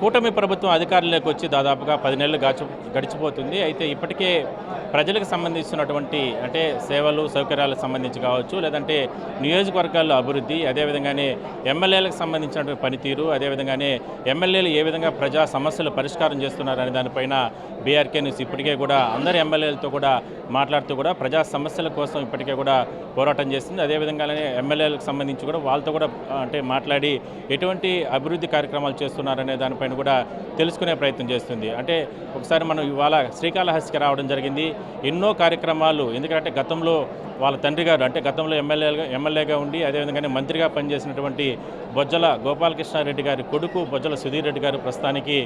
కూటమి ప్రభుత్వం అధికారంలోకి వచ్చి దాదాపుగా 10 నెలలు గడిచిపోతుంది. అయితే ఇప్పటికే ప్రజలకు సంబంధించినటువంటి అంటే సేవలు, సౌకర్యాలకు సంబంధించి కావచ్చు, లేదంటే నియోజకవర్గాల్లో అభివృద్ధి, అదేవిధంగానే ఎమ్మెల్యేలకు సంబంధించినటువంటి పనితీరు, అదేవిధంగానే ఎమ్మెల్యేలు ఏ విధంగా ప్రజా సమస్యలు పరిష్కారం చేస్తున్నారనే దానిపైన బీఆర్కే న్యూస్ ఇప్పటికే కూడా అందరి ఎమ్మెల్యేలతో కూడా మాట్లాడుతూ కూడా ప్రజా సమస్యల కోసం ఇప్పటికే కూడా పోరాటం చేస్తుంది. అదేవిధంగానే ఎమ్మెల్యేలకు సంబంధించి కూడా వాళ్ళతో కూడా అంటే మాట్లాడి ఎటువంటి అభివృద్ధి కార్యక్రమాలు చేస్తున్నారనే దానిపైన కూడా తెలుసుకునే ప్రయత్నం చేస్తుంది. అంటే ఒకసారి మనం ఇవాళ శ్రీకాళహస్తికి రావడం జరిగింది. ఎన్నో కార్యక్రమాలు ఎందుకంటే గతంలో వాళ్ళ తండ్రి గారు అంటే గతంలో ఎమ్మెల్యేగా ఉండి అదేవిధంగానే మంత్రిగా పనిచేసినటువంటి బొజ్జల గోపాలకృష్ణారెడ్డి గారి కొడుకు బొజ్జల సుధీర్ రెడ్డి గారు ప్రస్తుతానికి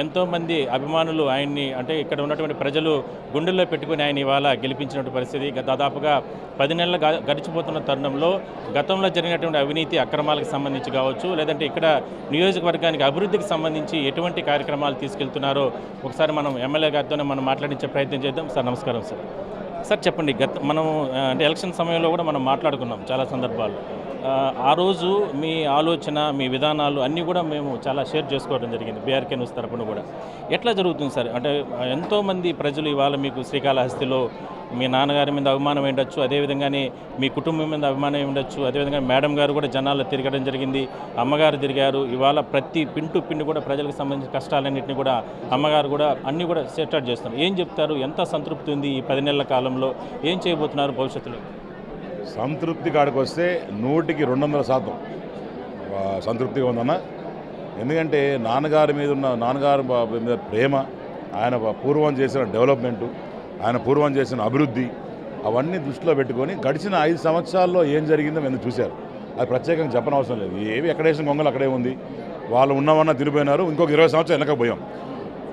ఎంతోమంది అభిమానులు ఆయన్ని అంటే ఇక్కడ ఉన్నటువంటి ప్రజలు గుండెల్లో పెట్టుకుని ఆయన ఇవాళ గెలిపించినటువంటి పరిస్థితి. దాదాపుగా 10 నెలలు గడిచిపోతున్న తరుణంలో గతంలో జరిగినటువంటి అవినీతి అక్రమాలకు సంబంధించి కావచ్చు, లేదంటే ఇక్కడ నియోజకవర్గానికి అభివృద్ధికి సంబంధించి ఎటువంటి కార్యక్రమాలు తీసుకెళ్తున్నారో ఒకసారి మనం ఎమ్మెల్యే గారితోనే మనం మాట్లాడించే ప్రయత్నం చేద్దాం. సార్ నమస్కారం సార్. సార్ చెప్పండి, మనం అంటే ఎలక్షన్ సమయంలో కూడా మనం మాట్లాడుకున్నాం చాలా సందర్భాలు. ఆ రోజు మీ ఆలోచన, మీ విధానాలు అన్నీ కూడా మేము చాలా షేర్ చేసుకోవడం జరిగింది బీఆర్కే న్యూస్ తరపున కూడా. ఎట్లా జరుగుతుంది సార్? అంటే ఎంతోమంది ప్రజలు ఇవాళ మీకు శ్రీకాళహస్తిలో మీ నాన్నగారి మీద అభిమానం ఉండొచ్చు, అదేవిధంగానే మీ కుటుంబం మీద అభిమానం ఉండొచ్చు, అదేవిధంగా మేడం గారు కూడా జనాల్లో తిరగడం జరిగింది, అమ్మగారు తిరిగారు. ఇవాళ ప్రతి పిండి కూడా ప్రజలకు సంబంధించిన కష్టాలన్నింటినీ కూడా అమ్మగారు కూడా అన్నీ కూడా సెటిల్ చేస్తున్నారు. ఏం చెప్తారు? ఎంత సంతృప్తి ఉంది ఈ 10 నెలల కాలంలో? ఏం చేయబోతున్నారు భవిష్యత్తులో? సంతృప్తి కాడికి వస్తే 100కి 200% సంతృప్తిగా ఉందన్న. ఎందుకంటే నాన్నగారి మీద ప్రేమ, ఆయన పూర్వం చేసిన డెవలప్మెంటు, ఆయన పూర్వం చేసిన అభివృద్ధి అవన్నీ దృష్టిలో పెట్టుకొని గడిచిన 5 సంవత్సరాల్లో ఏం జరిగిందో మేము చూశారు. అది ప్రత్యేకంగా చెప్పనవసరం లేదు. ఏవి ఎక్కడేసిన గొంగలు అక్కడే ఉంది. వాళ్ళు ఉన్నవన్నా తిరిగిపోయినారు. ఇంకొక 20 సంవత్సరాలు వెనకపోయాం.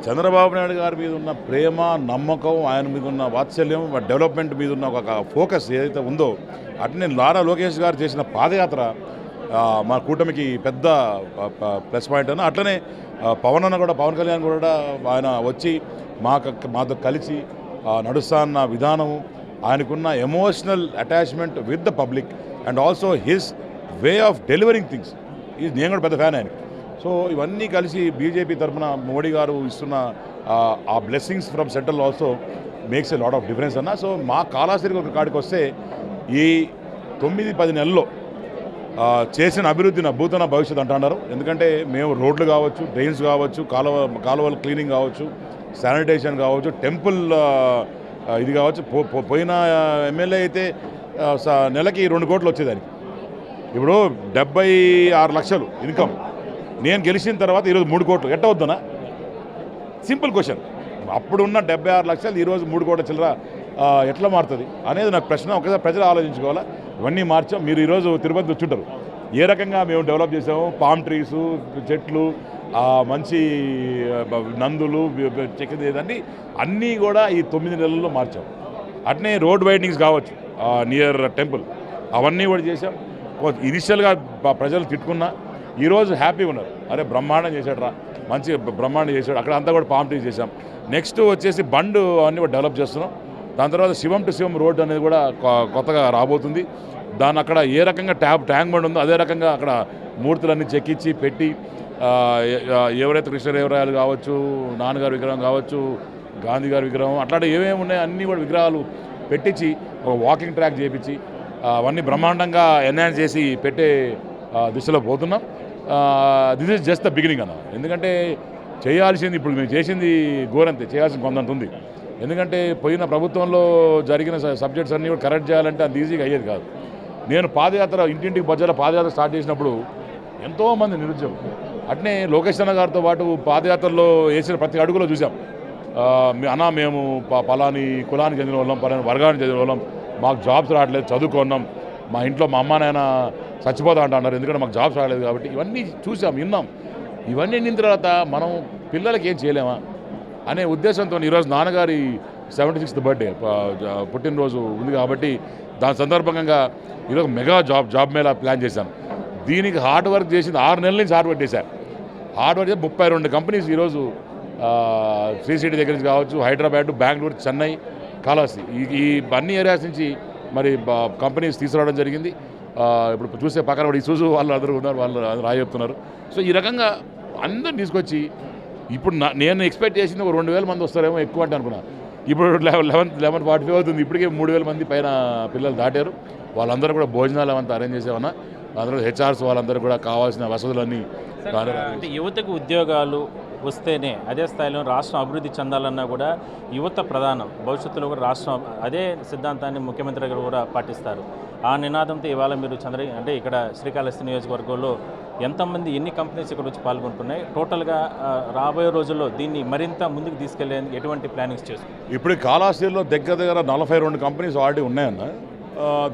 చంద్రబాబు నాయుడు గారి మీద ఉన్న ప్రేమ, నమ్మకం, ఆయన మీద ఉన్న వాత్సల్యం, డెవలప్మెంట్ మీద ఉన్న ఒక ఫోకస్ ఏదైతే ఉందో అట్నే నారా లోకేష్ గారు చేసిన పాదయాత్ర మా కూటమికి పెద్ద ప్లస్ పాయింట్ అన్న. అట్లనే పవన్ కళ్యాణ్ కూడా ఆయన వచ్చి మాతో కలిసి నడుస్తున్న విధానము, ఆయనకున్న emotional attachment with the public and also his way of delivering things, ఇది నేను కూడా పెద్ద ఫ్యాన్ ఆయనకి. సో ఇవన్నీ కలిసి బీజేపీ తరఫున మోడీ గారు ఇస్తున్న ఆ blessings from central also makes a lot of difference అన్న. సో మా కాళహస్తి ఒక కాడికి వస్తే ఈ 9-10 నెలల్లో చేసిన అభివృద్ధి నా భూతన భవిష్యత్తు అంటున్నారు. ఎందుకంటే మేము రోడ్లు కావచ్చు, డ్రైన్స్ కావచ్చు, కాలువల క్లీనింగ్ కావచ్చు, శానిటేషన్ కావచ్చు, టెంపుల్ ఇది కావచ్చు. పోయిన ఎమ్మెల్యే అయితే నెలకి 2 కోట్లు వచ్చేదానికి. ఇప్పుడు 76 లక్షలు ఇన్కమ్, నేను గెలిచిన తర్వాత ఈరోజు 3 కోట్లు ఎట్ట వద్దనా? Simple question. అప్పుడున్న 76 లక్షలు ఈరోజు 3 కోట్ల చిల్లర ఎట్లా మారుతుంది అనేది నాకు ప్రశ్న. ఒకసారి ప్రజలు ఆలోచించుకోవాలా. ఇవన్నీ మార్చాం. మీరు ఈరోజు తిరుపతి వచ్చుంటారు, ఏ రకంగా మేము డెవలప్ చేసాము. పామ్ ట్రీసు, చెట్లు, మంచి నందులు, చెక్కిదేదండి అన్నీ కూడా ఈ 9 నెలల్లో మార్చాం. అట్నే రోడ్ వైడనింగ్స్ కావచ్చు నియర్ టెంపుల్, అవన్నీ కూడా చేసాం. ఇనిషియల్గా ప్రజలు తిట్టుకున్నా ఈరోజు హ్యాపీగా ఉన్నారు. అరే బ్రహ్మాండం చేశాడు రా, మంచి బ్రహ్మాండం చేశాడు. అక్కడ అంతా కూడా పామ్ ట్రీస్ చేసాం. నెక్స్ట్ వచ్చేసి బండ్ అన్నీ కూడా డెవలప్ చేస్తున్నాం. దాని తర్వాత శివం టు శివం రోడ్ అనేది కూడా కొత్తగా రాబోతుంది. దాన్ని అక్కడ ఏ రకంగా ట్యాంక్ బండ్ ఉందో అదే రకంగా అక్కడ మూర్తులన్నీ చెక్కించి పెట్టి ఎవరైతే కృష్ణదేవరాయలు కావచ్చు, నాన్నగారి విగ్రహం కావచ్చు, గాంధీ గారి విగ్రహం, అట్లాంటి ఏమేమి ఉన్నాయో అన్నీ కూడా విగ్రహాలు పెట్టించి ఒక వాకింగ్ ట్రాక్ చేయించి అవన్నీ బ్రహ్మాండంగా ఎన్హాన్స్ చేసి పెట్టే దిశలో పోతున్నాం. This is just the beginning అన్న. ఎందుకంటే చేయాల్సింది ఇప్పుడు మేము చేసింది ఘోరంతే, చేయాల్సింది కొందంత ఉంది. ఎందుకంటే పోయిన ప్రభుత్వంలో జరిగిన సబ్జెక్ట్స్ అన్నీ కూడా కరెక్ట్ చేయాలంటే అంత ఈజీగా అయ్యేది కాదు. నేను పాదయాత్ర ఇంటింటికి బజ్జల పాదయాత్ర స్టార్ట్ చేసినప్పుడు ఎంతోమంది నిరుద్యోగం, అట్నే లోకేష్ అన్న గారితో పాటు పాదయాత్రలో వేసిన ప్రతి అడుగులో చూసాం. అన్నా మేము పలాని కులానికి చెందిన వాళ్ళం, పలాని వర్గానికి చెందిన వాళ్ళం, మాకు జాబ్స్ రావట్లేదు, చదువుకున్నాం, మా ఇంట్లో మా అమ్మ నాయన చచ్చిపోతా అంటున్నారు ఎందుకంటే మాకు జాబ్స్ రాలేదు కాబట్టి. ఇవన్నీ చూసాం, విన్నాం. ఇవన్నీ విన్న తర్వాత మనం పిల్లలకి ఏం చేయలేమా అనే ఉద్దేశంతో ఈరోజు నాన్నగారి 76th బర్త్డే పుట్టినరోజు ఉంది కాబట్టి దాని సందర్భంగా ఈరోజు మెగా జాబ్ మేళా ప్లాన్ చేశాను. దీనికి హార్డ్ వర్క్ చేసింది 6 నెలల నుంచి హార్డ్ వర్క్ చేశాను. హార్డ్ వర్క్ చేసి 32 కంపెనీస్ ఈరోజు శ్రీ సిటీ దగ్గర నుంచి కావచ్చు, హైదరాబాద్, బెంగళూరు, చెన్నై, కాళహస్తి ఈ అన్ని ఏరియాస్ నుంచి మరి కంపెనీస్ తీసుకురావడం జరిగింది. ఇప్పుడు చూసే పక్కన కూడా ఈ సూజు వాళ్ళు అందరూ ఉన్నారు, వాళ్ళు రాయి చెప్తున్నారు. సో ఈ రకంగా అందరిని తీసుకొచ్చి ఇప్పుడు నేను ఎక్స్పెక్ట్ చేసింది ఒక 2,000 మంది వస్తారేమో ఎక్కువ అంటే అనుకున్నా. ఇప్పుడు 11:45 అవుతుంది. ఇప్పటికే 3,000 మంది పైన పిల్లలు దాటారు. వాళ్ళందరూ కూడా భోజనాలు అవంతా అరేంజ్ చేసామన్నా. అందరూ హెచ్ఆర్స్ వాళ్ళందరూ కూడా కావాల్సిన వసతులన్నీ అంటే యువతకు ఉద్యోగాలు వస్తేనే అదే స్థాయిలో రాష్ట్రం అభివృద్ధి చెందాలన్నా కూడా యువత ప్రధానం. భవిష్యత్తులో కూడా రాష్ట్రం అదే సిద్ధాంతాన్ని ముఖ్యమంత్రి గారు కూడా పాటిస్తారు. ఆ నినాదంతో ఇవాళ మీరు అంటే ఇక్కడ శ్రీకాళహస్తి నియోజకవర్గంలో ఎంతమంది ఎన్ని కంపెనీస్ ఇక్కడ వచ్చి పాల్గొంటున్నాయి, టోటల్గా రాబోయే రోజుల్లో దీన్ని మరింత ముందుకు తీసుకెళ్లేందుకు ఎటువంటి ప్లానింగ్స్ చేస్తున్నారు? ఇప్పుడు కాళహస్తిలో దగ్గర 42 కంపెనీస్ ఆల్రెడీ ఉన్నాయన్న.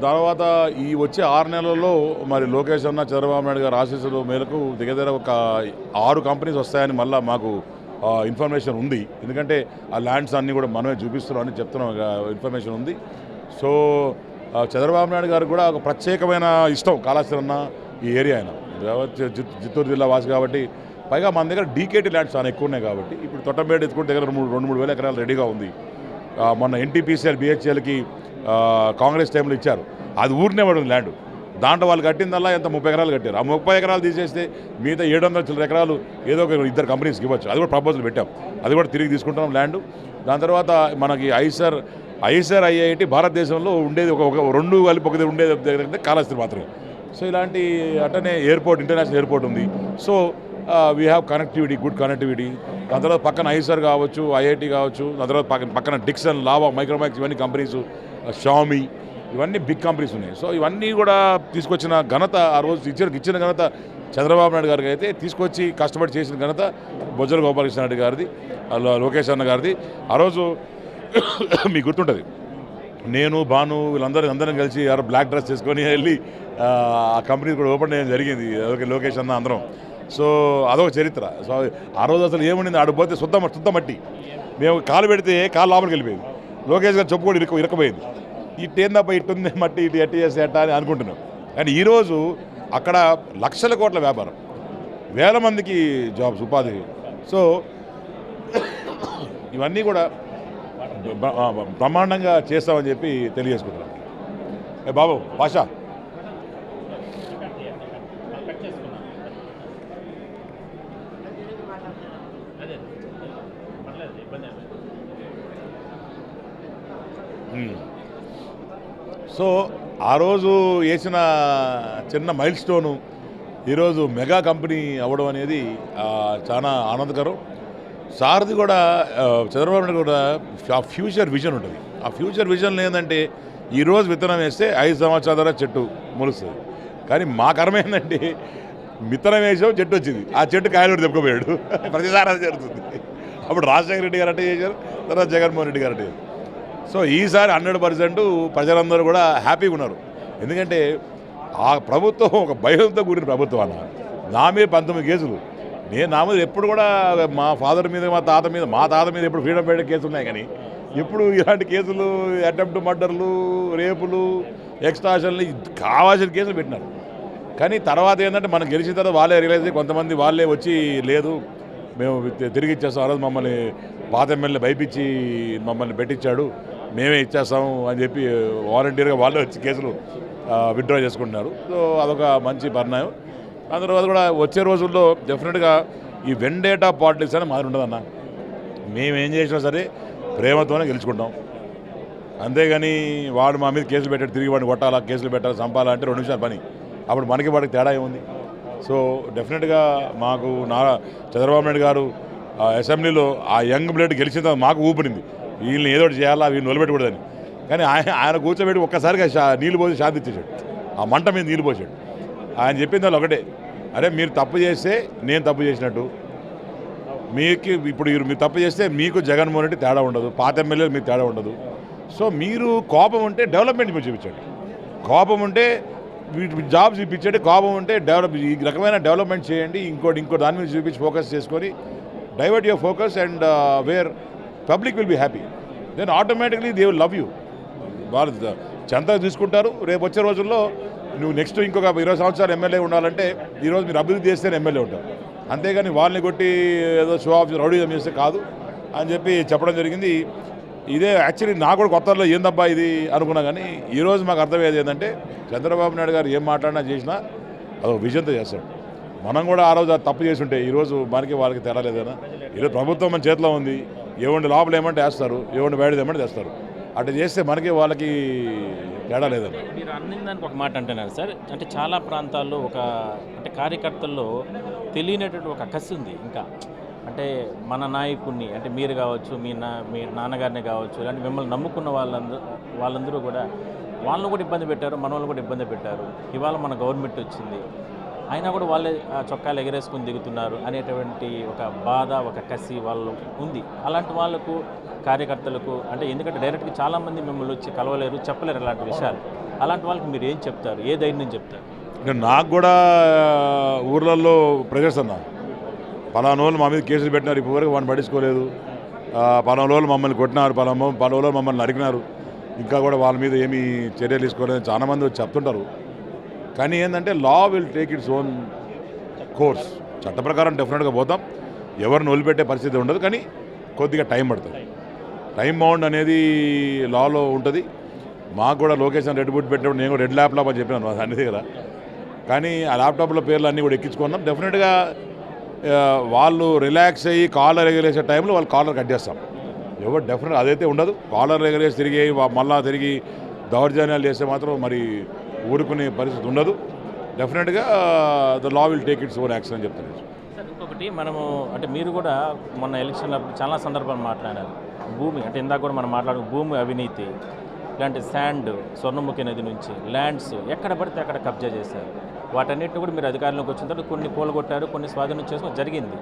తర్వాత ఈ వచ్చే 6 నెలల్లో మరి లోకేష్ అన్న చంద్రబాబు నాయుడు గారు ఆశీస్సుల మేరకు దగ్గర ఒక 6 కంపెనీస్ వస్తాయని మళ్ళీ మాకు ఇన్ఫర్మేషన్ ఉంది. ఎందుకంటే ఆ ల్యాండ్స్ అన్నీ కూడా మనమే చూపిస్తున్నాం అని చెప్తున్నాం, ఇన్ఫర్మేషన్ ఉంది. సో చంద్రబాబు నాయుడు గారు కూడా ఒక ప్రత్యేకమైన ఇష్టం కాళహస్తి అన్న ఈ ఏరియా అయినా. చిత్తూరు జిల్లా వాసి కాబట్టి, పైగా మన దగ్గర డీకేటీ ల్యాండ్స్ చాలా ఎక్కువ ఉన్నాయి కాబట్టి ఇప్పుడు తొట్టంపేట ఎత్తుకుంటే దగ్గర 2-3 వేల ఎకరాలు రెడీగా ఉంది. మొన్న ఎన్టీపీసీఎల్ బిహెచ్ఎల్కి కాంగ్రెస్ టైంలో ఇచ్చారు. అది ఊరినే పడింది ల్యాండ్. దాంట్లో వాళ్ళు కట్టిందల్లా ఎంత 30 ఎకరాలు కట్టారు. ఆ 30 ఎకరాలు తీసేస్తే మిగతా 700 ఎకరాలు ఏదో ఒక 2 కంపెనీస్కి ఇవ్వచ్చు. అది కూడా ప్రపోజల్ పెట్టాం. అది కూడా తిరిగి తీసుకుంటున్నాం ల్యాండ్. దాని తర్వాత మనకి ఐసర్ ఐఐటి భారతదేశంలో ఉండేది ఒక 2 కలిపి ఒకటి ఉండేది కాళహస్తి మాత్రమే. సో ఇలాంటి అట్టనే ఎయిర్పోర్ట్, ఇంటర్నేషనల్ ఎయిర్పోర్ట్ ఉంది. So we have connectivity, good connectivity. దాని తర్వాత పక్కన ఐసర్ కావచ్చు, ఐఐటి కావచ్చు, దాని తర్వాత పక్కన డిక్సన్, లావా, మైక్రోమాక్స్, ఇవన్నీ కంపెనీస్, షామీ, ఇవన్నీ బిగ్ కంపెనీస్ ఉన్నాయి. సో ఇవన్నీ కూడా తీసుకొచ్చిన ఘనత ఆ రోజు ఇచ్చిన ఘనత చంద్రబాబు నాయుడు గారికి అయితే, తీసుకొచ్చి కష్టపడి చేసిన ఘనత బొజ్జల గోపాలకృష్ణ రెడ్డి గారిది, లోకేష్ అన్న గారిది. ఆ రోజు మీకు గుర్తుంటుంది, నేను భాను అందరం కలిసి బ్లాక్ డ్రెస్ చేసుకొని వెళ్ళి ఆ కంపెనీ కూడా ఓపెన్ చేయడం జరిగింది, లోకేష్ అన్న అందరం. సో అదొక చరిత్ర. సో ఆ రోజు అసలు ఏముండింది, ఆడిపోతే శుద్ధ మట్టి. మేము కాలు పెడితే కాలు లోపలికి వెళ్ళిపోయింది. లోకేష్ గారు చెప్పు కూడా ఇరకపోయింది. ఇట్టేందప్ప ఇట్టుంది మట్టి, ఇటు ఎట్టి చేస్తే ఎట్టా అని అనుకుంటున్నాం. కానీ ఈరోజు అక్కడ లక్షల కోట్ల వ్యాపారం, వేల మందికి జాబ్స్, ఉపాధి. సో ఇవన్నీ కూడా బ్రహ్మాండంగా చేస్తామని చెప్పి తెలియజేసుకుంటున్నాం. బాబు భాష సో ఆ రోజు వేసిన చిన్న మైల్ స్టోను ఈరోజు మెగా కంపెనీ అవ్వడం అనేది చాలా ఆనందకరం. సార్ది కూడా చంద్రబాబు నాయుడు కూడా ఆ ఫ్యూచర్ విజన్ ఉంటుంది. ఆ ఫ్యూచర్ విజన్ ఏంటంటే ఈరోజు విత్తనం వేస్తే 5 సంవత్సరాల ద్వారా చెట్టు మొలుస్తుంది. కానీ మా కర్మ ఏంటంటే విత్తనం వేసాం, చెట్టు వచ్చింది, ఆ చెట్టు కాయలు తెప్పుకోపోయాడు. ప్రతిసారి అది జరుగుతుంది. అప్పుడు రాజశేఖర రెడ్డి గారు అంటే చేశారు, తర్వాత జగన్మోహన్ రెడ్డి గారు అంటే. సో ఈసారి 100% ప్రజలందరూ కూడా హ్యాపీగా ఉన్నారు. ఎందుకంటే ఆ ప్రభుత్వం ఒక భయంతో కూడిన ప్రభుత్వం అన్న. నా మీద 19 కేసులు, నా మీద ఎప్పుడు కూడా మా ఫాదర్ మీద, మా తాత మీద ఎప్పుడు ఫ్రీడమ్ ఫైటర్ కేసులు ఉన్నాయి. కానీ ఎప్పుడు ఇలాంటి కేసులు, అటెంప్ట్ మర్డర్లు, రేపులు, ఎక్స్టార్షన్లు కావాల్సిన కేసులు పెట్టినారు. కానీ తర్వాత ఏంటంటే మనం గెలిచిన తర్వాత వాళ్ళే రియలైజ్ అయ్యి కొంతమంది వాళ్ళే వచ్చి లేదు మేము తిరిగి ఇచ్చేస్తాం, ఆ రోజు మమ్మల్ని పాత ఎమ్మెల్యే భయపించి మమ్మల్ని పెట్టించాడు, మేమే ఇచ్చేస్తాము అని చెప్పి వాలంటీర్గా వాళ్ళే వచ్చి కేసులు విత్డ్రా చేసుకుంటున్నారు. సో అదొక మంచి పరిణామం. దాని తర్వాత కూడా వచ్చే రోజుల్లో డెఫినెట్గా ఈ వెండేటా పాలిటిక్స్ అని మాది ఉండదన్న. మేమేం చేసినా సరే ప్రేమతోనే గెలుచుకుంటాం. అంతేగాని వాడు మా మీద కేసులు పెట్టాడు, తిరిగి వాడిని కొట్టాలా, కేసులు పెట్టాలి, చంపాలా అంటే 2 నిమిషాల పని. అప్పుడు మనకి వాడికి తేడా ఏముంది? సో డెఫినెట్గా మాకు చంద్రబాబు నాయుడు గారు అసెంబ్లీలో ఆ యంగ్ బ్లడ్ గెలిచిన తర్వాత మాకు ఊపిరింది, వీళ్ళని ఏదో ఒకటి చేయాలా, వీళ్ళు నిలబెట్టకూడదని. కానీ ఆయన కూర్చోబెట్టి ఒక్కసారిగా నీళ్ళు పోసి శాంతి ఇచ్చేసాడు, ఆ మంట మీద నీళ్ళు పోసాడు. ఆయన చెప్పింది వాళ్ళు ఒకటే, అరే మీరు తప్పు చేస్తే నేను తప్పు చేసినట్టు, మీకు ఇప్పుడు మీరు తప్పు చేస్తే మీకు జగన్మోహన్ రెడ్డి తేడా ఉండదు, పాత ఎమ్మెల్యేలు మీకు తేడా ఉండదు. సో మీరు కోపం ఉంటే డెవలప్మెంట్ మీరు చూపించండి, కోపం ఉంటే జాబ్స్ ఇప్పించండి, కోపం ఉంటే ఈ రకమైన డెవలప్మెంట్ చేయండి, ఇంకో దాని మీద చూపించి ఫోకస్ చేసుకొని divert your focus and where public will be happy, then automatically they will love you. వాళ్ళు చెంతగా తీసుకుంటారు. రేపు వచ్చే రోజుల్లో నువ్వు నెక్స్ట్ ఇంకొక 20 సంవత్సరాలు ఎమ్మెల్యే ఉండాలంటే ఈరోజు మీరు అభివృద్ధి చేస్తేనే ఎమ్మెల్యే ఉంటారు. అంతేగాని వాళ్ళని కొట్టి ఏదో షో ఆఫ్ రౌడీజం చేస్తే కాదు అని చెప్పి చెప్పడం జరిగింది. ఇదే యాక్చువల్లీ నాకు కూడా కొత్తలో ఏందబ్బా ఇది అనుకున్నా. కానీ ఈరోజు మాకు అర్థమయ్యేది ఏంటంటే చంద్రబాబు నాయుడు గారు ఏం మాట్లాడినా చేసినా అదొక విజన్తో చేస్తాడు. మనం కూడా ఆ రోజు తప్పు చేసి ఉంటే ఈరోజు మనకి వాళ్ళకి తేడా లేదనా. ఈరోజు ప్రభుత్వం మన చేతిలో ఉంది. ఏమంటే లోపల ఏమంటే వేస్తారు, ఏమంటే బయట ఏమంటే తెస్తారు. అట్లా చేస్తే మనకి వాళ్ళకి తేడా లేదన్న. మీరు అన్నిందానికి ఒక మాట అంటున్నారు సార్. అంటే చాలా ప్రాంతాల్లో అంటే కార్యకర్తల్లో తెలియనటువంటి ఒక కసి ఉంది ఇంకా. అంటే మన నాయకుడిని అంటే మీరు కావచ్చు, మీ నాన్నగారిని కావచ్చు, ఇలాంటి మిమ్మల్ని నమ్ముకున్న వాళ్ళందరూ కూడా వాళ్ళని కూడా ఇబ్బంది పెట్టారు, మన వాళ్ళు కూడా ఇబ్బంది పెట్టారు. ఇవాళ మన గవర్నమెంట్ వచ్చింది, అయినా కూడా వాళ్ళే చొక్కాలు ఎగరేసుకుని దిగుతున్నారు అనేటువంటి ఒక బాధ, ఒక కసి వాళ్ళు ఉంది. అలాంటి వాళ్ళకు, కార్యకర్తలకు అంటే ఎందుకంటే డైరెక్ట్గా చాలామంది మిమ్మల్ని వచ్చి కలవలేరు, చెప్పలేరు అలాంటి విషయాలు. అలాంటి వాళ్ళకి మీరు ఏం చెప్తారు, ఏ ధైర్యం చెప్తారు? నాకు కూడా ఊర్లలో ప్రెజర్స్ అన్న, పలానా వాళ్ళు మా మీద కేసులు పెట్టినారు, ఇప్పటివరకు వాడిని పట్టించుకోలేదు, పలానా వాళ్ళు మమ్మల్ని కొట్టినారు, పలానా వాళ్ళు మమ్మల్ని నరికినారు, ఇంకా కూడా వాళ్ళ మీద ఏమీ చర్యలు తీసుకోలేదు చాలామంది వచ్చి చెప్తుంటారు. కానీ ఏంటంటే law will take its own course. చట్ట ప్రకారం డెఫినెట్గా పోతాం, ఎవరిని వదిలిపెట్టే పరిస్థితి ఉండదు. కానీ కొద్దిగా టైం పడుతుంది. టైం బౌండ్ అనేది లాలో ఉంటుంది. మాకు కూడా లొకేషన్ రెడ్ బుట్ పెట్టినప్పుడు నేను కూడా రెడ్ ల్యాప్టాప్ అని చెప్పినాను అన్ని దగ్గర. కానీ ఆ ల్యాప్టాప్ల పేర్లు అన్నీ కూడా ఎక్కించుకున్నాం. డెఫినెట్గా వాళ్ళు రిలాక్స్ అయ్యి కాలర్ ఎగరేసే టైంలో వాళ్ళు కాలర్ కట్ చేస్తాం. ఎవరు డెఫినెట్ అదైతే ఉండదు. కాలర్ ఎగరేసి తిరిగి మళ్ళా తిరిగి దౌర్జన్యాలు చేస్తే మాత్రం మరి ఊరుకునే పరిస్థితి ఉండదు. డెఫినెట్గా the law will take its own action అని చెప్తాను. సార్ ఇంకొకటి మనము అంటే మీరు కూడా మొన్న ఎలక్షన్లప్పుడు చాలా సందర్భాలు మాట్లాడారు. భూమి అంటే ఇందాక కూడా మనం భూమి అవినీతి, ఇలాంటి శాండ్, స్వర్ణముఖి నది నుంచి ల్యాండ్స్ ఎక్కడ పడితే అక్కడ కబ్జా చేశారు. వాటన్నిటిని కూడా మీరు అధికారంలోకి వచ్చిన తర్వాత కొన్ని కూలగొట్టారు, కొన్ని స్వాధీనం చేసుకోవడం జరిగింది.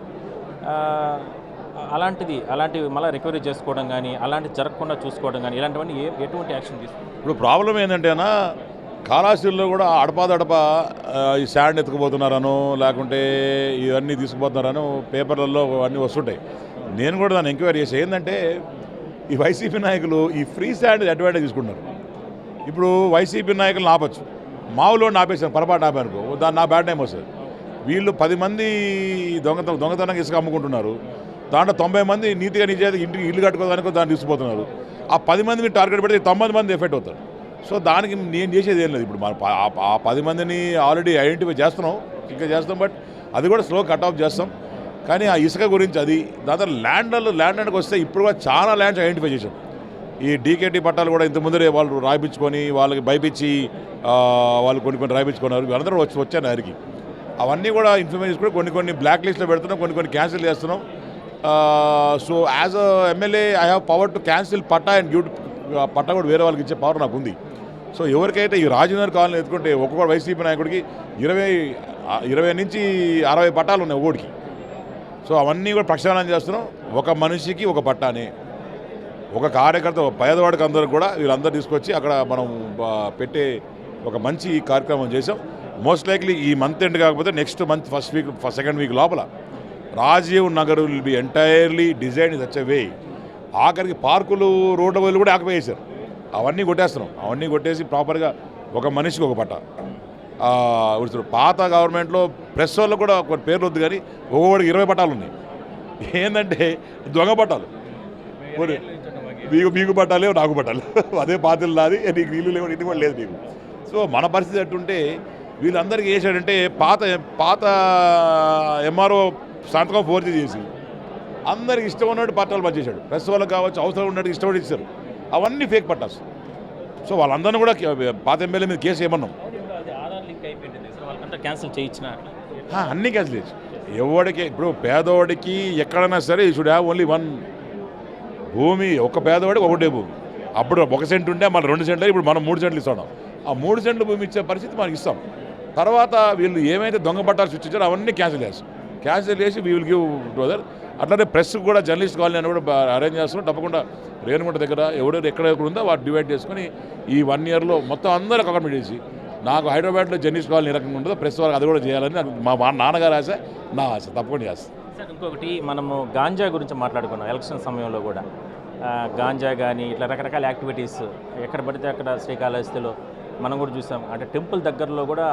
అలాంటివి మళ్ళీ రికవరీ చేసుకోవడం కానీ, అలాంటివి జరగకుండా చూసుకోవడం కానీ, ఇలాంటివన్నీ ఎటువంటి యాక్షన్ తీసుకుంటారు? ఇప్పుడు ప్రాబ్లం ఏంటంటేనా, కాళాశ్రీలో కూడా అడపాదడప ఈ శాండ్ ఎత్తుకుపోతున్నారనో లేకుంటే ఇవన్నీ తీసుకుపోతున్నారనో పేపర్లలో అన్నీ వస్తుంటాయి. నేను కూడా దాన్ని ఎంక్వైరీ చేసి ఏంటంటే ఈ వైసీపీ నాయకులు ఈ ఫ్రీ శాండ్ అడ్వాంటేజ్ తీసుకుంటున్నారు. ఇప్పుడు వైసీపీ నాయకులు ఆపచ్చు, మావులో ఆపేసాను, పొరపాటు ఆపానుకో దాన్ని నా బ్యాడ్ టైం వస్తుంది. వీళ్ళు 10 మంది దొంగతనంగా ఇసుక అమ్ముకుంటున్నారు. దాంట్లో 90 మంది నీతిగా నిజాయితీ ఇంటికి ఇల్లు కట్టుకోవడానికి దాన్ని తీసుకుపోతున్నారు. ఆ 10 మందిని టార్గెట్ పెడితే 90 మంది ఎఫెక్ట్ అవుతారు. సో దానికి నేను చేసేది ఏం లేదు. ఇప్పుడు ఆ 10 మందిని ఆల్రెడీ ఐడెంటిఫై చేస్తున్నాం, ఇంకా చేస్తాం. బట్ అది కూడా స్లో కట్ ఆఫ్ చేస్తాం. కానీ ఆ ఇసుక గురించి అది దాంతో ల్యాండ్కి వస్తే ఇప్పుడు కూడా చాలా ల్యాండ్స్ ఐడెంటిఫై చేసాం. ఈ డీకేటీ పట్టాలు కూడా ఇంత ముందరే వాళ్ళు రాయించుకొని వాళ్ళకి భయపించి వాళ్ళు కొన్ని రాయించుకున్నారు. వీళ్ళందరూ వచ్చాను అరికి. అవన్నీ కూడా ఇన్ఫర్మేషన్ కూడా కొన్ని బ్లాక్ లిస్ట్లో పెడుతున్నాం, కొన్ని క్యాన్సిల్ చేస్తున్నాం. So as a MLA I have power to cancel patta and give patta కూడా వేరే వాళ్ళకి ఇచ్చే పవర్ నాకు ఉంది. సో ఎవరికైతే ఈ రాజనగర్ కాలనీ ఎత్తుకుంటే ఒక్కొక్క వైసీపీ నాయకుడికి 20 నుంచి 60 పట్టాలు ఉన్నాయి ఒక్కోడికి. సో అవన్నీ కూడా ప్రక్షాళన చేస్తున్నాం. ఒక మనిషికి ఒక పట్టానే, ఒక కార్యకర్త, ఒక పేదవాడికి అందరూ కూడా వీళ్ళందరూ తీసుకొచ్చి అక్కడ మనం పెట్టే ఒక మంచి కార్యక్రమం చేసాం. మోస్ట్ లైక్లీ ఈ మంత్ ఎండ్ కాకపోతే నెక్స్ట్ మంత్ సెకండ్ వీక్ లోపల Rajiv Nagar will be entirely design in such a way. ఆఖరికి పార్కులు, రోడ్ల బదులు కూడా ఆక్యుపై చేశారు. అవన్నీ కొట్టేస్తున్నాం. అవన్నీ కొట్టేసి ప్రాపర్గా ఒక మనిషికి ఒక పట్ట. పాత గవర్నమెంట్లో ప్రెస్ వాళ్ళు కూడా కొన్ని పేర్లు వద్దు, కానీ ఒక్కొక్కడికి 20 పట్టాలు ఉన్నాయి. ఏంటంటే దొంగ పట్టాలు. మీకు పట్టాలేవు, నాకు పట్టాలి, అదే పాతలు నాది, నీకు నీళ్ళు లేవు, ఇది కూడా లేదు మీకు. సో మన పరిస్థితి ఎట్టుంటే వీళ్ళందరికీ వేసాడంటే పాత ఎంఆర్ఓ సంతకం ఫోర్జీ చేసి అందరికి ఇష్టం ఉన్నట్టు పట్టాలు పనిచేశాడు. ప్రెస్ వాళ్ళకి కావచ్చు, అవసరం ఉన్నట్టు ఇష్టపడి ఇచ్చారు. అవన్నీ ఫేక్ పట్టాస్. సో వాళ్ళందరినీ కూడా పాత ఎమ్మెల్యే మీద కేసు ఏమన్నాం, అన్నీ క్యాన్సిల్ చేయొచ్చు. ఎవరికి ఇప్పుడు పేదవాడికి ఎక్కడైనా సరే ఈ షుడ్ హ్యావ్ ఓన్లీ 1 భూమి. ఒక పేదవాడికి ఒకటే భూమి. అప్పుడు 1 సెంట్ ఉంటే మన 2 సెంట్లు, ఇప్పుడు మనం 3 సెంట్లు ఇస్తున్నాం. ఆ 3 సెంట్లు భూమి ఇచ్చే పరిస్థితి మనకి ఇస్తాం. తర్వాత వీళ్ళు ఏమైతే దొంగ పట్టాలు సృష్టించారో అవన్నీ క్యాన్సిల్ చేసి we will give to other. అట్లానే ప్రెస్ కూడా జర్నలిస్ట్ కాలనీ అని కూడా అరేంజ్ చేస్తున్నాం. తప్పకుండా రేణుగుంట దగ్గర ఎవరెవరు ఎక్కడెక్కడ ఉందో వాటి డివైడ్ చేసుకొని ఈ 1 ఇయర్లో మొత్తం అందరూ అకామిడేట్ చేసి, నాకు హైదరాబాద్లో జర్నలిస్ట్ కాలనీ ఏ రకంగా ఉంటుందో ప్రెస్ వాళ్ళకి అది కూడా చేయాలని మా నాన్నగారు ఆశ, నా ఆశ. తప్పకుండా చేస్తాను. సార్ ఇంకొకటి మనము గాంజా గురించి మాట్లాడుకున్నాం ఎలక్షన్ సమయంలో కూడా. గాంజా కానీ ఇట్లా రకరకాల యాక్టివిటీస్ ఎక్కడ పడితే అక్కడ శ్రీకాళహస్తిలో మనం కూడా చూసాం. అంటే టెంపుల్ దగ్గరలో కూడా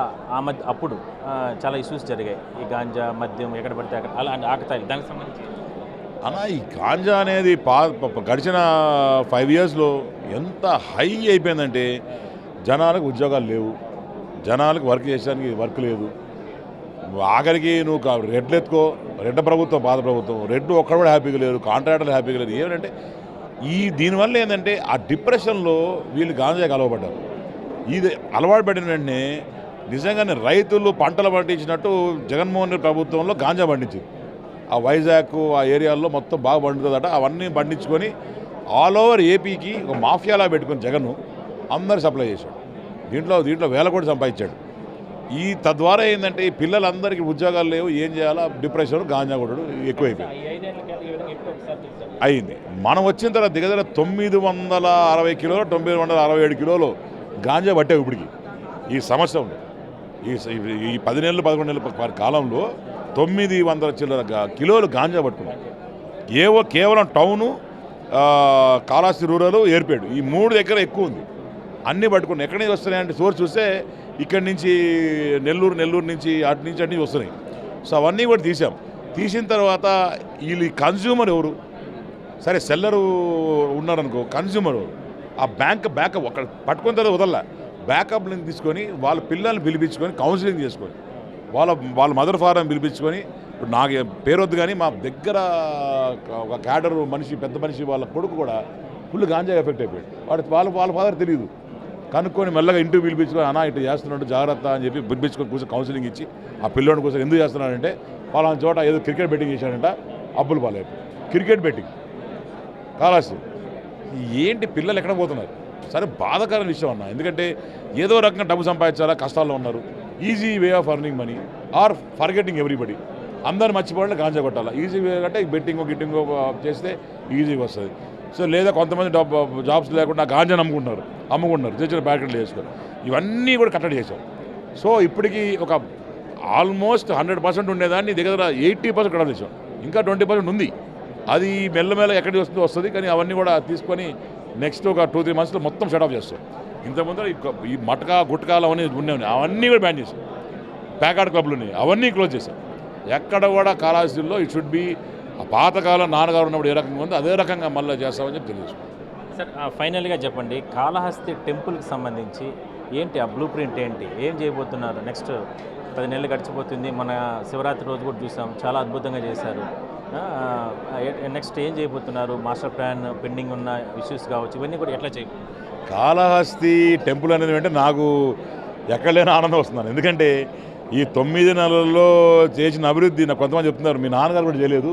అప్పుడు చాలా ఇష్యూస్ జరిగాయి. ఈ గాంజా, మద్యం ఎక్కడ పడితే అక్కడ అలా ఆకతాయి. దానికి సంబంధించి ఈ గాంజా అనేది గడిచిన 5 ఇయర్స్లో ఎంత హై అయిపోయిందంటే జనాలకు ఉద్యోగాలు లేవు, జనాలకు వర్క్ చేయడానికి వర్క్ లేదు. ఆఖరికి నువ్వు రెడ్లు ఎత్తుకో, రెడ్డ ప్రభుత్వం పాత ప్రభుత్వం, రెడ్లు ఒక్కడ కూడా హ్యాపీగా లేరు, కాంట్రాక్టర్లు హ్యాపీగా లేరు. ఏమంటే దీనివల్ల ఏంటంటే ఆ డిప్రెషన్లో వీళ్ళు గాంజాకి అలవాటు. ఇది అలవాటు పడిన వెంటనే నిజంగానే రైతులు పంటలు పండించినట్టు జగన్మోహన్ రెడ్డి ప్రభుత్వంలో గాంజా పండించింది. ఆ వైజాగ్ ఆ ఏరియాల్లో మొత్తం బాగా పండుతుందట. అవన్నీ పండించుకొని ఆల్ ఓవర్ ఏపీకి ఒక మాఫియాలా పెట్టుకుని జగన్ అందరు సప్లై చేశాడు. దీంట్లో వేల కోట్లు సంపాదించాడు. తద్వారా ఏంటంటే ఈ పిల్లలందరికీ ఉద్యోగాలు లేవు, ఏం చేయాలా, డిప్రెషన్, గాంజా కొట్టడం ఎక్కువైపోయింది అయింది. మనం వచ్చిన తర్వాత దగ్గర 960 కిలోలు 967 కిలోలు గాంజా పట్టావు ఇప్పటికి ఈ సంవత్సరంలో. ఈ 10 నెలలు 11 నెలల కాలంలో 900 చిల్లర కిలోలు గాంజా పట్టుకున్నాం. కేవలం టౌను, కాళహస్తి రూరల్, ఏర్పేడు ఈ 3 దగ్గర ఎక్కువ ఉంది. అన్నీ పట్టుకున్నాం. ఎక్కడి నుంచి వస్తున్నాయంటే సోర్స్ చూస్తే ఇక్కడి నుంచి నెల్లూరు నుంచి అటు నుంచి వస్తున్నాయి. సో అవన్నీ కూడా తీసిన తర్వాత వీళ్ళు కన్జ్యూమర్ ఎవరు? సరే సెల్లరు ఉన్నారనుకో, కన్జ్యూమర్ ఎవరు? ఆ బ్యాకప్ అక్కడ పట్టుకున్న తర్వాత వదల్లా, బ్యాకప్ లింక్ తీసుకొని వాళ్ళ పిల్లల్ని పిలిపించుకొని కౌన్సిలింగ్ చేసుకొని వాళ్ళ మదర్ ఫాదర్ని పిలిపించుకొని, ఇప్పుడు నాకు పేరు వద్దు కానీ మా దగ్గర ఒక క్యాడర్ మనిషి, పెద్ద మనిషి వాళ్ళ కొడుకు కూడా ఫుల్ గాంజా ఎఫెక్ట్ అయిపోయాడు. వాళ్ళ ఫాదర్ తెలియదు. కనుక్కొని మెల్లగా ఇంటికి పిలిపించుకొని, అన్నా ఇటు చేస్తున్నాడు జాగ్రత్త అని చెప్పి పిలిపించుకొని కూర్చొని కౌన్సిలింగ్ ఇచ్చి ఆ పిల్లోడి కోసం ఎందుకు చేస్తున్నాడంటే పలానా చోట ఏదో క్రికెట్ బెట్టింగ్ చేశాడంట, అప్పులు పాలైపోయి క్రికెట్ బెట్టింగ్ కాళహస్తి. ఏంటి పిల్లలు ఎక్కడ పోతున్నారు? సరే బాధాకరమైన విషయం అన్న. ఎందుకంటే ఏదో రకంగా డబ్బు సంపాదించాలా, కష్టాల్లో ఉన్నారు. Easy way of earning money are forgetting everybody. అందరు మర్చిపోవాలంటే గాంజా కొట్టాలా. ఈజీ వే అంటే గిట్టింగ్ చేస్తే ఈజీగా వస్తుంది. సో లేదా కొంతమంది జాబ్స్ లేకుండా గాంజాని అమ్ముకుంటున్నారు, చిన్న చిన్న ప్యాకెట్లు చేసుకోరు. ఇవన్నీ కూడా కట్టడి చేశాం. సో ఇప్పటికీ ఒక ఆల్మోస్ట్ 100% ఉండేదాన్ని దగ్గర 80% కట్టడి చేసాం. ఇంకా 20% ఉంది. అది మెల్లమెల్ల ఎక్కడికి వస్తుంది. కానీ అవన్నీ కూడా తీసుకొని నెక్స్ట్ ఒక 2-3 మంత్స్లో మొత్తం షట్ ఆఫ్ చేస్తాం. ఇంతకుముందు ఈ మటకా గుట్కాలు అవన్నీ ఉండేవి, అవన్నీ కూడా బ్యాన్ చేసాం. ప్యాకాడ్ క్లబ్లు ఉన్నాయి, అవన్నీ క్లోజ్ చేశాం. ఎక్కడ కూడా కాళహస్తిలో ఇట్ షుడ్ బి ఆ పాతకాలం నాన్నగారు ఉన్నప్పుడు ఏ రకంగా ఉందో అదే రకంగా మళ్ళీ చేస్తామని చెప్పి తెలియదు. సార్ ఫైనల్గా చెప్పండి, కాళహస్తి టెంపుల్కి సంబంధించి ఏంటి ఆ బ్లూ ప్రింట్ ఏంటి, ఏం చేయబోతున్నారు? నెక్స్ట్ 10 నెలలు గడిచిపోతుంది. మన శివరాత్రి రోజు కూడా చూసాం, చాలా అద్భుతంగా చేశారు. నెక్స్ట్ ఏం చేయబోతున్నారు? మాస్టర్ ప్లాన్ పెండింగ్ ఉన్న ఇష్యూస్ కావచ్చు, ఇవన్నీ కూడా ఎట్లా చేయబోతున్నారు? కాళహస్తి టెంపుల్ అనేది అంటే నాకు ఎక్కడ లేని ఆనందం వస్తున్నాను. ఎందుకంటే ఈ 9 నెలల్లో చేసిన అభివృద్ధి నాకు కొంతమంది చెప్తున్నారు మీ నాన్నగారు కూడా చేయలేదు,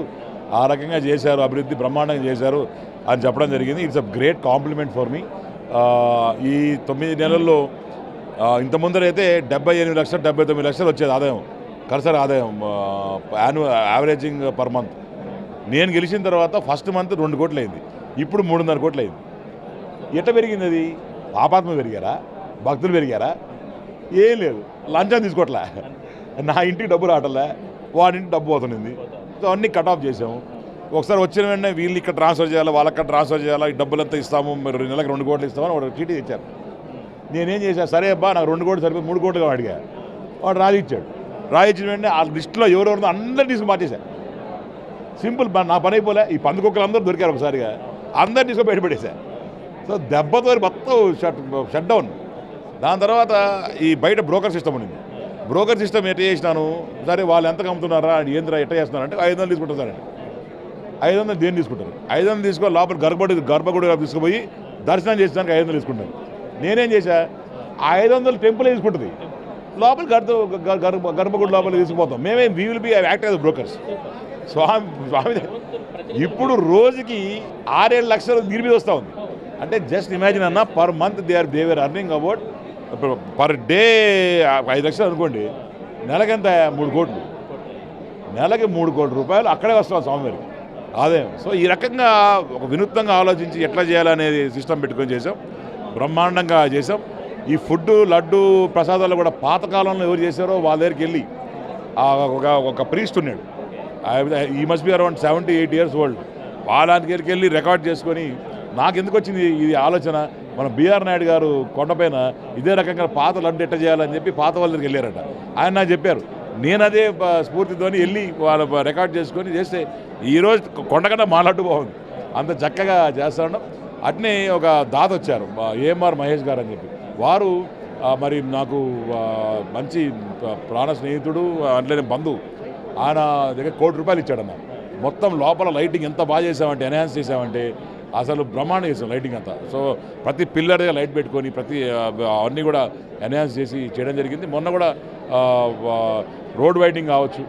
ఆ రకంగా చేశారు, అభివృద్ధి బ్రహ్మాండంగా చేశారు అని చెప్పడం జరిగింది. It's a great compliment for me. ఈ 9 నెలల్లో ఇంతకుముందరైతే 78 లక్షలు 79 లక్షలు వచ్చేది ఆదాయం, కరసరి ఆదాయం యావరేజింగ్ పర్ మంత్. నేను గెలిచిన తర్వాత ఫస్ట్ మంత్ 2 కోట్లు అయింది, ఇప్పుడు 3.5 కోట్లు అయింది. ఎట్లా పెరిగింది అది? ఆపాత్మ పెరిగారా, భక్తులు పెరిగారా? ఏం లేదు, లంచం తీసుకోవట్లే, నా ఇంటికి డబ్బు రావట్లే, వాడింటికి డబ్బు పోతుంది. సో అన్నీ కట్ ఆఫ్ చేసాము. ఒకసారి వచ్చిన వెంటనే వీళ్ళు ఇక్కడ ట్రాన్స్ఫర్ చేయాలి, వాళ్ళక్కడ ట్రాన్స్ఫర్ చేయాలి, ఈ డబ్బులంతా ఇస్తాము, మీరు నెలకు 2 కోట్లు ఇస్తామని వాడు టీటీ ఇచ్చారు. నేనేం చేశాను, సరే అబ్బా నాకు 2 కోట్లు సరిపోయి 3 కోట్లుగా అడిగా. వాడు రాయిచ్చాడు. రాయిచ్చిన వెంటనే ఆ లిస్టులో ఎవరెవరిదో అందరూ తీసుకుని మార్చేశారు. సింపుల్, నా పని అయిపోలే. ఈ పందుకొక్కలు అందరూ దొరికారు ఒకసారిగా, అందరు తీసుకొని బయటపడేశారు. సో దెబ్బతో మొత్తం షట్ డౌన్. దాని తర్వాత ఈ బయట బ్రోకర్ సిస్టమ్ ఉండింది. బ్రోకర్ సిస్టమ్ ఎట్లా చేసినాను, సరే వాళ్ళు ఎంతకు అమ్ముతున్నారా, ఏంద్రా ఎట్లా చేస్తున్నారంటే 500 తీసుకుంటారు సార్ అంటే. 500 దేన్ని తీసుకుంటారు? 500 తీసుకొని లోపల గర్భగుడి తీసుకుపోయి దర్శనం చేసేదానికి 500 తీసుకుంటారు. నేనేం చేశా, ఆ 500 టెంపుల్ తీసుకుంటుంది, లోపల గర్భగుడి లోపల తీసుకుపోతాం. మేమేం we will be act as brokers. స్వామి ఇప్పుడు రోజుకి 6-7 లక్షలు దీని మీద వస్తూ ఉంది. అంటే జస్ట్ ఇమాజిన్ అన్న, పర్ మంత్ దేవర్ అర్నింగ్ అబౌట్ పర్ డే 5 లక్షలు అనుకోండి, నెలకెంత 3 కోట్లు, నెలకి 3 కోట్ల రూపాయలు అక్కడే వస్తాం స్వామివారికి ఆదాయం. సో ఈ రకంగా ఒక వినూత్నంగా ఆలోచించి ఎట్లా చేయాలనేది సిస్టమ్ పెట్టుకొని చేసాం, బ్రహ్మాండంగా చేసాం. ఈ ఫుడ్ లడ్డు ప్రసాదాలు కూడా పాతకాలంలో ఎవరు చేశారో వాళ్ళ దగ్గరికి వెళ్ళి ఒక ప్రీస్ట్ ఉన్నాడు, ఈ must be around 78 years old, వాళ్ళ దగ్గరికి వెళ్ళి రికార్డ్ చేసుకొని నాకు ఎందుకు వచ్చింది ఇది ఆలోచన, మన బిఆర్ నాయుడు గారు కొండపైన ఇదే రకంగా పాత లడ్డు ఎట్ట చేయాలని చెప్పి పాత వాళ్ళ దగ్గరికి వెళ్ళారట. ఆయన నాకు చెప్పారు, నేను అదే స్ఫూర్తితోని వెళ్ళి వాళ్ళ రికార్డ్ చేసుకొని చేస్తే ఈరోజు కొండకన్నా మా లడ్డు బాగుంది, అంత చక్కగా చేస్తా ఉన్నాం. అట్నే ఒక దాత వచ్చారు ఏఎంఆర్ మహేష్ గారు అని చెప్పి, వారు మరి నాకు మంచి ప్రాణ స్నేహితుడు అట్లనే బంధువు, ఆయన దగ్గర ₹1,00,00,000 ఇచ్చాడన్న. మొత్తం లోపల లైటింగ్ ఎంత బాగా చేసామంటే, ఎన్హాన్స్ చేసామంటే అసలు బ్రహ్మాండం చేసాం లైటింగ్ అంతా. సో ప్రతి పిల్లర్ దగ్గర లైట్ పెట్టుకొని ప్రతి అవన్నీ కూడా ఎన్హాన్స్ చేసి చేయడం జరిగింది. మొన్న కూడా రోడ్ వైడింగ్ కావచ్చు,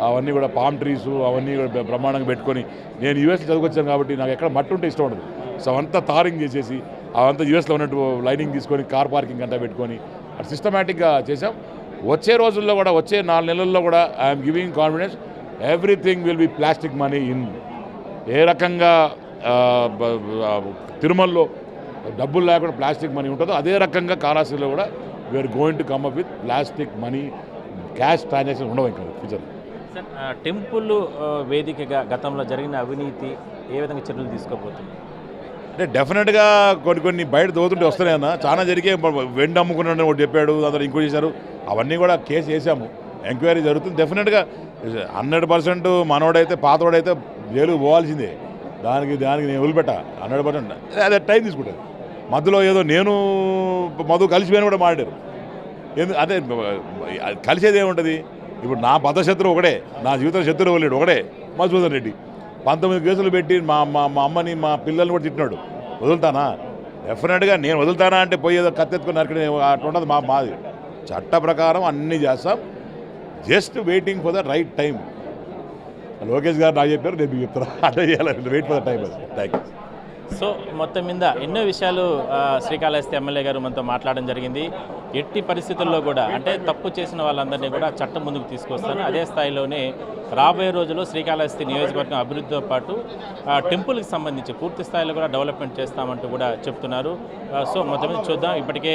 అవన్నీ కూడా పామ్ ట్రీసు అవన్నీ కూడా బ్రహ్మాండంగా పెట్టుకొని, నేను యూఎస్లో చదువుకొచ్చాను కాబట్టి నాకు ఎక్కడ మట్టి ఉంటే ఇష్టం ఉండదు. సో అవంతా తారింగ్ చేసేసి అవంతా యూఎస్లో ఉన్నట్టు లైటింగ్ తీసుకొని కార్ పార్కింగ్ అంతా పెట్టుకొని అది సిస్టమేటిక్గా చేసాం. వచ్చే రోజుల్లో కూడా, వచ్చే 4 నెలల్లో కూడా I'm giving confidence everything will be plastic money in. ఏ రకంగా తిరుమలలో డబ్బులు లేకుండా ప్లాస్టిక్ మనీ ఉంటుందో అదే రకంగా కాళహస్తిలో కూడా we're going to come up with plastic money, cash transaction ఉండవు ఇంకా ఫ్యూచర్. సార్, టెంపుల్ వేదికగా గతంలో జరిగిన అవినీతి ఏ విధంగా చర్యలు తీసుకోబోతుంది? అంటే డెఫినెట్గా కొన్ని బయట దోతుంటే వస్తున్నాయి అన్న. చాలా జరిగే వెండి అమ్ముకున్నాడని ఒకటి చెప్పాడు, అందరూ ఇంకో చేశారు. అవన్నీ కూడా కేసు వేసాము, ఎంక్వైరీ జరుగుతుంది. డెఫినెట్గా 100% మనోడైతే పాతోడైతే జైలుకు పోవాల్సిందే. దానికి నేను వదిలిపెట్టా 100%. అదే టైం తీసుకుంటుంది. మధ్యలో ఏదో నేను మధు కలిసిపోయిన కూడా మాట్లాడారు. అదే కలిసేది ఏముంటుంది? ఇప్పుడు నా బద్ధ శత్రువు ఒకడే, నా జీవితం శత్రువు లేడు ఒకడే, మధుసూదన్ రెడ్డి. 19 కేసులు పెట్టి మా అమ్మని మా పిల్లల్ని కూడా తిట్టినాడు. వదులుతానా? డెఫినెట్గా నేను వదులుతానా అంటే పోయేదో కత్తెత్తుకుని నరికి అట్లా ఉండదు. మాది చట్ట ప్రకారం అన్నీ చేస్తాం. Just waiting for the right time. Lokesh garu నాకు చెప్పారు, నేను మీకు చెప్తాను. అదే చేయాలి, wait for the time. Thank you. So మొత్తం మీద ఎన్నో విషయాలు శ్రీకాళహస్తి ఎమ్మెల్యే గారు మనతో మాట్లాడడం జరిగింది. ఎట్టి పరిస్థితుల్లో కూడా అంటే తప్పు చేసిన వాళ్ళందరినీ కూడా చట్టం ముందుకు తీసుకొస్తాను. అదే స్థాయిలోనే రాబోయే రోజుల్లో శ్రీకాళహస్తి నియోజకవర్గం అభివృద్ధితో పాటు టెంపుల్కి సంబంధించి పూర్తి స్థాయిలో కూడా డెవలప్మెంట్ చేస్తామంటూ కూడా చెప్తున్నారు. సో మొత్తం మీద చూద్దాం. ఇప్పటికే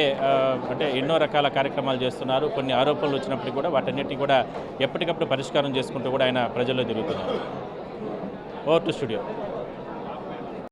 అంటే ఎన్నో రకాల కార్యక్రమాలు చేస్తున్నారు. కొన్ని ఆరోపణలు వచ్చినప్పటికీ కూడా వాటన్నిటిని కూడా ఎప్పటికప్పుడు పరిష్కారం చేసుకుంటూ కూడా ఆయన ప్రజల్లో తిరుగుతున్నారు. Over to studio.